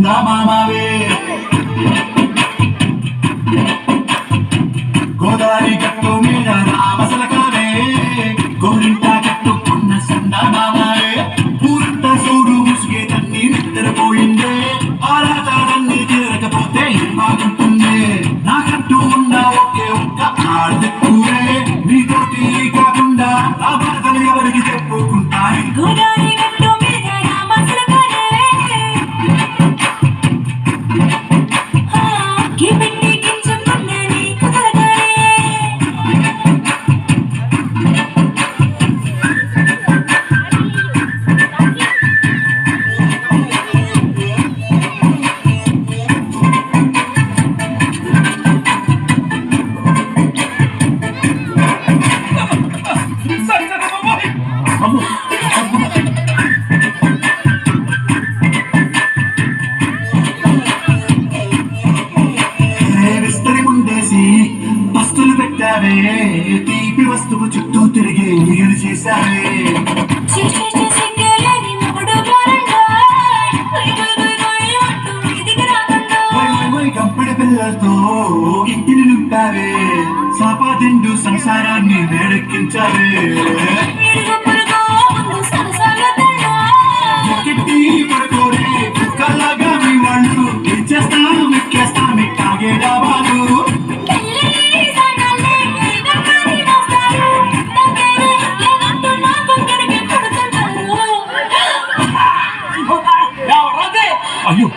చందమామవే గోదావరి గట్టు మీద రామసలకావే గోరింట కట్టుకున్న చందమామవే ఊరంతా చూడు ముసుగే తన్ని నిద్రపోయిందే ఆరాటాలన్నీ తీరకపోతే బాగుంటుంది నాకంటూ ఉన్న ఒకే ఒక్క ఆడదిక్కురే నీతోటి కాకుండా నా బాధలు ఎవరికి చెప్పుకుంటాయి పస్తులు పెట్టావే తీపి వస్తువు చుట్టూ తిరిగి నీరు చేశావే కంపెడి పిల్లలతో ఇంటిని నింపావే సాపాదిండు సంసారాన్ని వేడెక్కించావే పడుకోరే కుక్కలాగా మీ వాళ్ళు ఇచ్చేస్తాం ఎక్కేస్తాం ఎక్కాగే డాబాలు అయ్యో